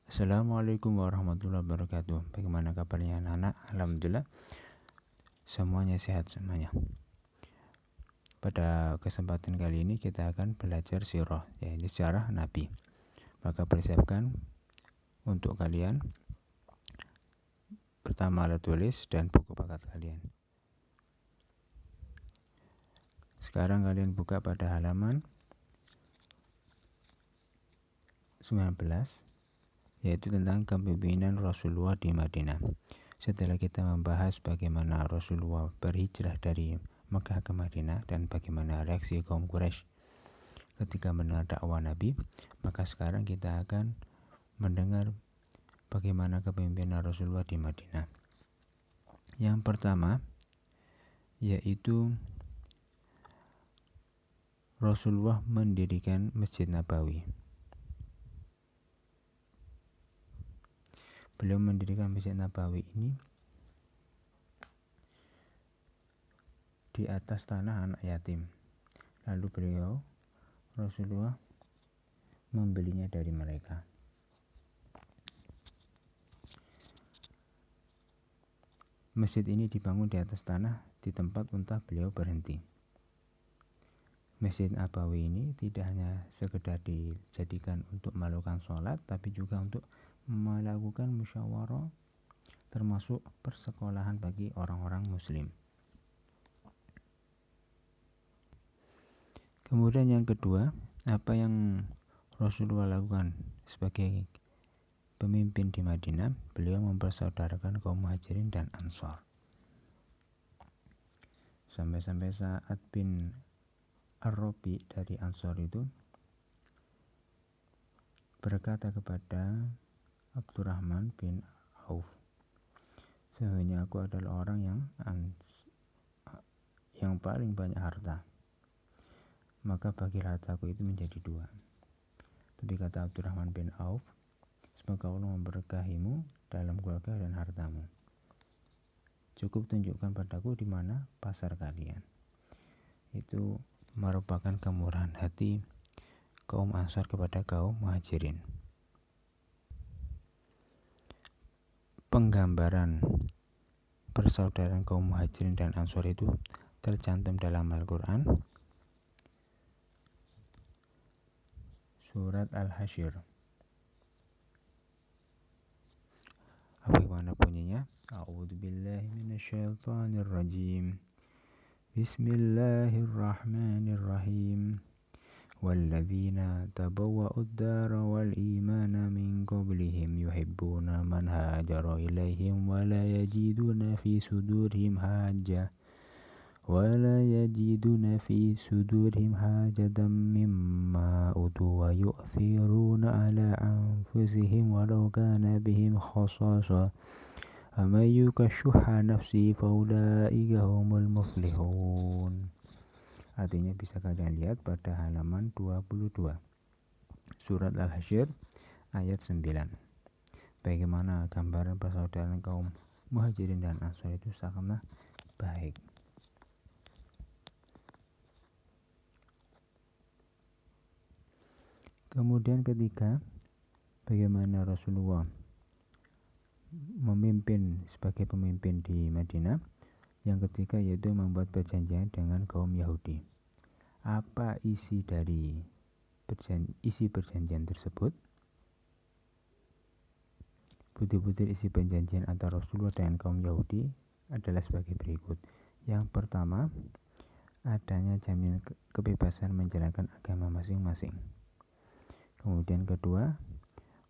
Assalamualaikum warahmatullahi wabarakatuh. Bagaimana kabarnya anak-anak? Alhamdulillah semuanya sehat semuanya. Pada kesempatan kali ini kita akan belajar sirah, yaitu sejarah Nabi. Maka persiapkan untuk kalian pertama alat tulis dan buku paket kalian. Sekarang kalian buka pada halaman 19, yaitu tentang kepemimpinan Rasulullah di Madinah. Setelah kita membahas bagaimana Rasulullah berhijrah dari Mekah ke Madinah dan bagaimana reaksi kaum Quraisy ketika mendengar dakwah Nabi, maka sekarang kita akan mendengar bagaimana kepemimpinan Rasulullah di Madinah. Yang pertama yaitu Rasulullah mendirikan Masjid Nabawi. Beliau mendirikan Masjid Nabawi ini di atas tanah anak yatim. Lalu Rasulullah membelinya dari mereka. Masjid ini dibangun di atas tanah di tempat unta beliau berhenti. Masjid Nabawi ini tidak hanya sekedar dijadikan untuk melakukan sholat, tapi juga untuk melakukan musyawarah, termasuk persekolahan bagi orang-orang muslim. Kemudian yang kedua, apa yang Rasulullah lakukan sebagai pemimpin di Madinah? Beliau mempersaudarakan kaum Muhajirin dan Ansor. Sampai-sampai Sa'ad bin Ar-Rabi dari Ansor itu berkata kepada Abdurrahman bin Auf, sesungguhnya aku adalah orang yang paling banyak harta, maka bagi hartaku itu menjadi dua. Tapi kata Abdurrahman bin Auf, semoga Allah memberkahimu dalam keluarga dan hartamu. Cukup tunjukkan padaku di mana pasar kalian. Itu merupakan kemurahan hati kaum Ansar kepada kaum Muhajirin. Penggambaran persaudaraan kaum Muhajirin dan Ansar itu tercantum dalam Al-Quran, surat Al-Hasyr. Bagaimana bunyinya? A'udzubillahi minasyaitonirrajim. Bismillahirrahmanirrahim. Walladzina tabawwa'u ad-dara wal imana min qablihim yuhibbuna man hajara ilaihim wa la yajiduna fi sudurihim hajatan mimma utu wa yu'thiruna ala anfusihim walau kana bihim khasasa وَمَن يُوقَ شُحَّ نَفْسِهِ فَأُولَئِكَ هُمُ الْمُفْلِحُونَ. Artinya bisa kalian lihat pada halaman 22 surat Al-Hasyr ayat 9. Bagaimana gambaran persaudaraan kaum Muhajirin dan Ansar itu sangatlah baik. Kemudian ketiga, bagaimana Rasulullah memimpin sebagai pemimpin di Madinah. Yang ketiga yaitu membuat perjanjian dengan kaum Yahudi. Apa isi perjanjian tersebut? Butir-butir isi perjanjian antara Rasulullah dengan kaum Yahudi adalah sebagai berikut. Yang pertama, adanya jaminan kebebasan menjalankan agama masing-masing. Kemudian kedua,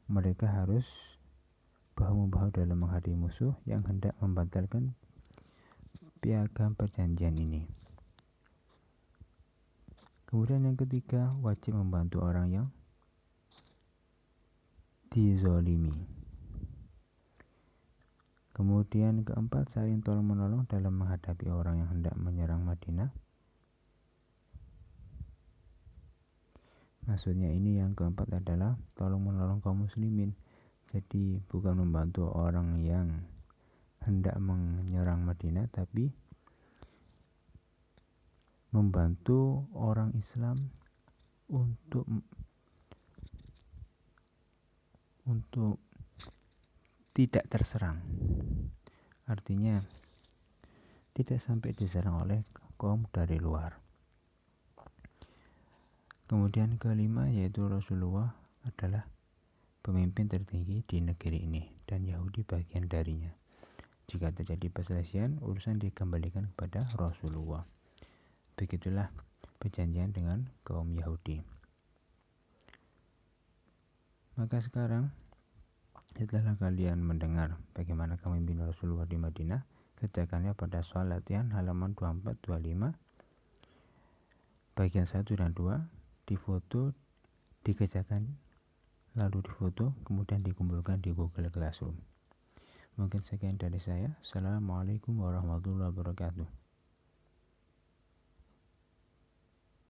mereka harus bahu-membahu dalam menghadapi musuh yang hendak membatalkan piagam perjanjian ini. Kemudian yang ketiga, wajib membantu orang yang dizolimi. Kemudian keempat, saling tolong-menolong dalam menghadapi orang yang hendak menyerang Madinah. Maksudnya ini yang keempat adalah tolong-menolong kaum muslimin. Jadi bukan membantu orang yang hendak menyerang Madinah, tapi membantu orang Islam untuk tidak terserang. Artinya tidak sampai diserang oleh kaum dari luar. Kemudian kelima, yaitu Rasulullah adalah pemimpin tertinggi di negeri ini dan Yahudi bagian darinya. Jika terjadi perselisihan, urusan dikembalikan kepada Rasulullah. Begitulah perjanjian dengan kaum Yahudi. Maka sekarang, setelah kalian mendengar bagaimana kami membina Rasulullah di Madinah, kerjakannya pada soal latihan halaman 24-25 bagian 1 dan 2, difoto, dikerjakan, lalu difoto, kemudian dikumpulkan di Google Classroom. Mungkin sekian dari saya. Assalamualaikum warahmatullahi wabarakatuh.